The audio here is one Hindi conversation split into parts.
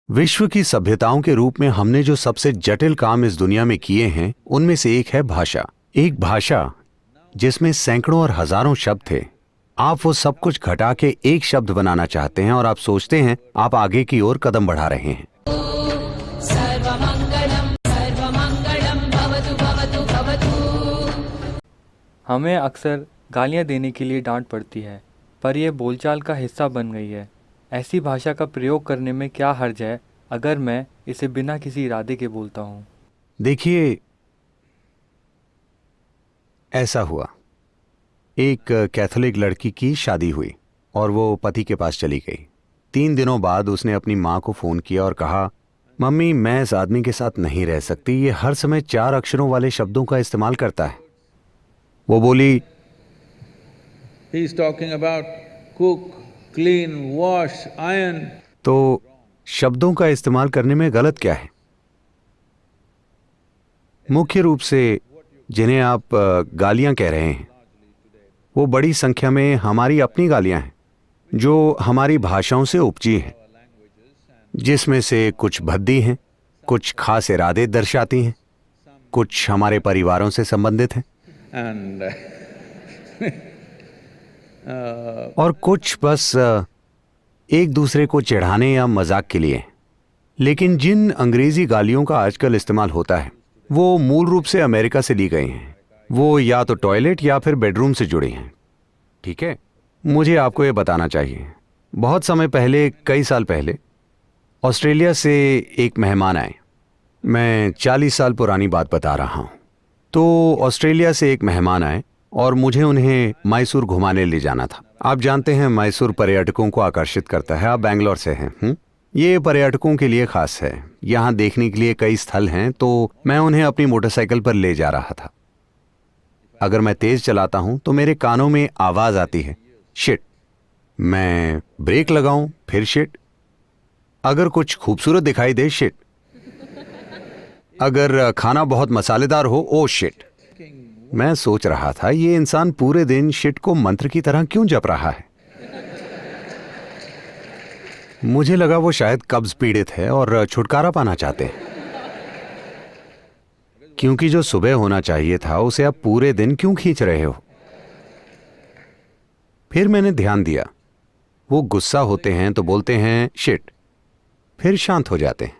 विश्व की सभ्यताओं के रूप में हमने जो सबसे जटिल काम इस दुनिया में किए हैं उनमें से एक है भाषा। एक भाषा जिसमें सैकड़ों और हजारों शब्द थे। आप वो सब कुछ घटा के एक शब्द बनाना चाहते हैं और आप सोचते हैं आप आगे की ओर कदम बढ़ा रहे हैं। सर्वमंगलम भवतु भवतु भवतु। हमें अक्सर गालियाँ देने के लिए डांट पड़ती है, पर यह बोलचाल का हिस्सा बन गई है। ऐसी भाषा का प्रयोग करने में क्या हर्ज है अगर मैं इसे बिना किसी इरादे के बोलता हूँ? देखिए, ऐसा हुआ, एक कैथोलिक लड़की की शादी हुई और वो पति के पास चली गई। 3 दिनों बाद उसने अपनी माँ को फ़ोन किया और कहा, मम्मी मैं इस आदमी के साथ नहीं रह सकती, ये हर समय 4 अक्षरों वाले शब्दों का इस्तेमाल करता है। वो बोली, He is talking about cook, clean, wash, iron. तो शब्दों का इस्तेमाल करने में गलत क्या है? मुख्य रूप से जिन्हें आप गालियां कह रहे हैं वो बड़ी संख्या में हमारी अपनी गालियां हैं जो हमारी भाषाओं से उपजी हैं, जिसमें से कुछ भद्दी हैं, कुछ खास इरादे दर्शाती हैं, कुछ हमारे परिवारों से संबंधित हैं And और कुछ बस एक दूसरे को चिढ़ाने या मजाक के लिए। लेकिन जिन अंग्रेजी गालियों का आजकल इस्तेमाल होता है वो मूल रूप से अमेरिका से ली गई हैं। वो या तो टॉयलेट या फिर बेडरूम से जुड़ी हैं। ठीक है, मुझे आपको ये बताना चाहिए, बहुत समय पहले, कई साल पहले ऑस्ट्रेलिया से एक मेहमान आए। मैं 40 साल पुरानी बात बता रहा हूँ। तो ऑस्ट्रेलिया से एक मेहमान आए और मुझे उन्हें मैसूर घुमाने ले जाना था। आप जानते हैं मैसूर पर्यटकों को आकर्षित करता है। आप बैंगलोर से हैं। ये पर्यटकों के लिए खास है। यहाँ देखने के लिए कई स्थल हैं, तो मैं उन्हें अपनी मोटरसाइकिल पर ले जा रहा था। अगर मैं तेज चलाता हूं तो मेरे कानों में आवाज आती है, शिट। मैं ब्रेक लगाऊं, फिर शिट। अगर कुछ खूबसूरत दिखाई दे, शिट। अगर खाना बहुत मसालेदार हो, ओ शिट। मैं सोच रहा था ये इंसान पूरे दिन शिट को मंत्र की तरह क्यों जप रहा है। मुझे लगा वो शायद कब्ज पीड़ित है और छुटकारा पाना चाहते हैं, क्योंकि जो सुबह होना चाहिए था उसे आप पूरे दिन क्यों खींच रहे हो। फिर मैंने ध्यान दिया, वो गुस्सा होते हैं तो बोलते हैं शिट, फिर शांत हो जाते हैं।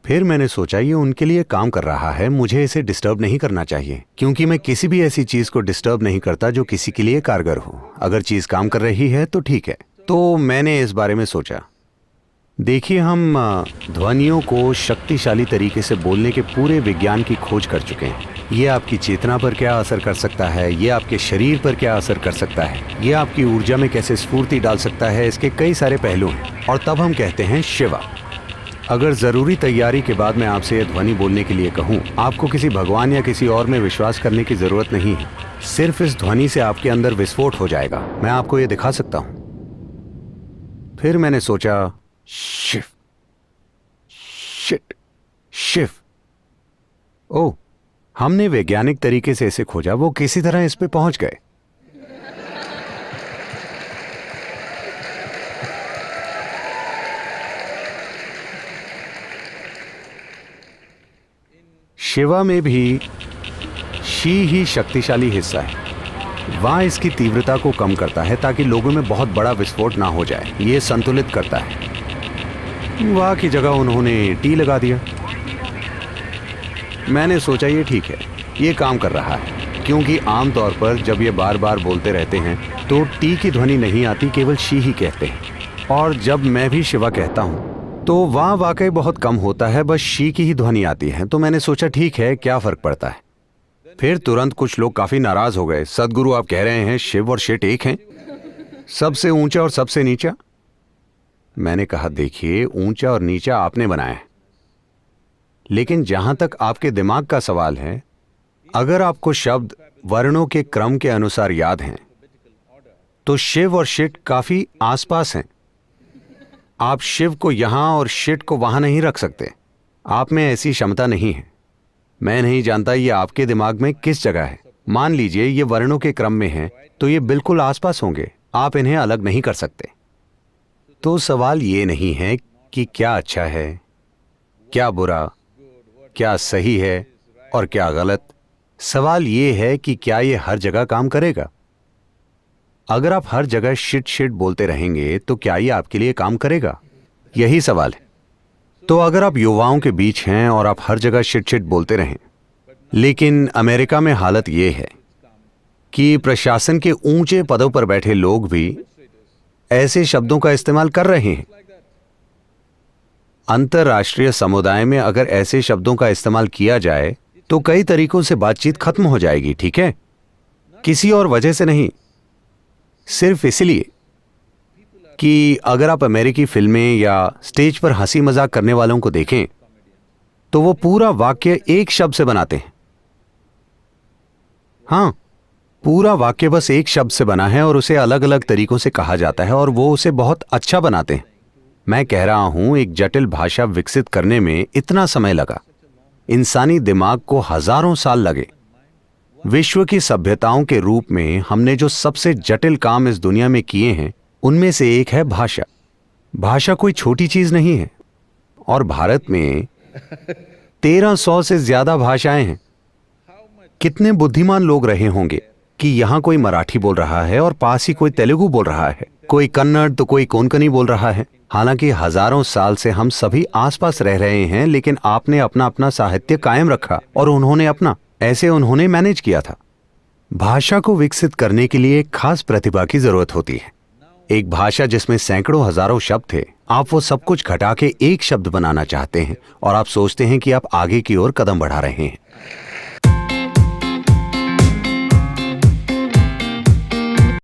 फिर मैंने सोचा ये उनके लिए काम कर रहा है, मुझे इसे डिस्टर्ब नहीं करना चाहिए, क्योंकि मैं किसी भी ऐसी चीज को डिस्टर्ब नहीं करता जो किसी के लिए कारगर हो। अगर चीज काम कर रही है तो ठीक है। तो मैंने इस बारे में सोचा। देखिए, हम ध्वनियों को शक्तिशाली तरीके से बोलने के पूरे विज्ञान की खोज कर चुके हैं। ये आपकी चेतना पर क्या असर कर सकता है, ये आपके शरीर पर क्या असर कर सकता है, ये आपकी ऊर्जा में कैसे स्फूर्ति डाल सकता है, इसके कई सारे पहलू हैं। और तब हम कहते हैं शिवा। अगर जरूरी तैयारी के बाद मैं आपसे यह ध्वनि बोलने के लिए कहूं, आपको किसी भगवान या किसी और में विश्वास करने की जरूरत नहीं है। सिर्फ इस ध्वनि से आपके अंदर विस्फोट हो जाएगा। मैं आपको यह दिखा सकता हूं। फिर मैंने सोचा, शिव, शिट, शिव। ओह, हमने वैज्ञानिक तरीके से इसे खोजा, वो किसी तरह इस पे पहुंच गए। शिवा में भी शी ही शक्तिशाली हिस्सा है। वहां इसकी तीव्रता को कम करता है ताकि लोगों में बहुत बड़ा विस्फोट ना हो जाए। ये संतुलित करता है। वाह की जगह उन्होंने टी लगा दिया। मैंने सोचा ये ठीक है, ये काम कर रहा है, क्योंकि आमतौर पर जब ये बार बार बोलते रहते हैं तो टी की ध्वनि नहीं आती, केवल शी ही कहते हैं। और जब मैं भी शिवा कहता हूँ तो वहाँ वाकई बहुत कम होता है, बस शी की ही ध्वनि आती है। तो मैंने सोचा ठीक है, क्या फर्क पड़ता है। फिर तुरंत कुछ लोग काफी नाराज हो गए। सदगुरु, आप कह रहे हैं शिव और शिट एक हैं, सबसे ऊंचा और सबसे नीचा। मैंने कहा, देखिए, ऊंचा और नीचा आपने बनाया है, लेकिन जहां तक आपके दिमाग का सवाल है, अगर आपको शब्द वर्णों के क्रम के अनुसार याद हैं तो शिव और शिट काफी आसपास हैं। आप शिव को यहां और शिट को वहां नहीं रख सकते। आप में ऐसी क्षमता नहीं है। मैं नहीं जानता ये आपके दिमाग में किस जगह है। मान लीजिए ये वर्णों के क्रम में है तो ये बिल्कुल आसपास होंगे, आप इन्हें अलग नहीं कर सकते। तो सवाल ये नहीं है कि क्या अच्छा है, क्या बुरा, क्या सही है और क्या गलत। सवाल ये है कि क्या ये हर जगह काम करेगा। अगर आप हर जगह शिट शिट बोलते रहेंगे तो क्या ये आपके लिए काम करेगा, यही सवाल है। तो अगर आप युवाओं के बीच हैं और आप हर जगह शिट शिट बोलते रहें, लेकिन अमेरिका में हालत ये है कि प्रशासन के ऊंचे पदों पर बैठे लोग भी ऐसे शब्दों का इस्तेमाल कर रहे हैं। अंतर्राष्ट्रीय समुदाय में अगर ऐसे शब्दों का इस्तेमाल किया जाए तो कई तरीकों से बातचीत खत्म हो जाएगी, ठीक है? किसी और वजह से नहीं, सिर्फ इसलिए कि अगर आप अमेरिकी फिल्में या स्टेज पर हंसी मजाक करने वालों को देखें तो वो पूरा वाक्य एक शब्द से बनाते हैं। हाँ, पूरा वाक्य बस एक शब्द से बना है और उसे अलग अलग तरीकों से कहा जाता है और वो उसे बहुत अच्छा बनाते हैं। मैं कह रहा हूं, एक जटिल भाषा विकसित करने में इतना समय लगा, इंसानी दिमाग को हजारों साल लगे। विश्व की सभ्यताओं के रूप में हमने जो सबसे जटिल काम इस दुनिया में किए हैं उनमें से एक है भाषा। भाषा कोई छोटी चीज नहीं है और भारत में 1300 से ज्यादा भाषाएं हैं। कितने बुद्धिमान लोग रहे होंगे कि यहां कोई मराठी बोल रहा है और पास ही कोई तेलुगु बोल रहा है, कोई कन्नड़ तो कोई कोंकणी बोल रहा है। हालांकि हजारों साल से हम सभी आसपास रह रहे हैं, लेकिन आपने अपना अपना साहित्य कायम रखा और उन्होंने अपना, ऐसे उन्होंने मैनेज किया था। भाषा को विकसित करने के लिए एक खास प्रतिभा की जरूरत होती है। एक भाषा जिसमें सैकड़ों हजारों शब्द थे, आप वो सब कुछ घटा के एक शब्द बनाना चाहते हैं और आप सोचते हैं कि आप आगे की ओर कदम बढ़ा रहे हैं।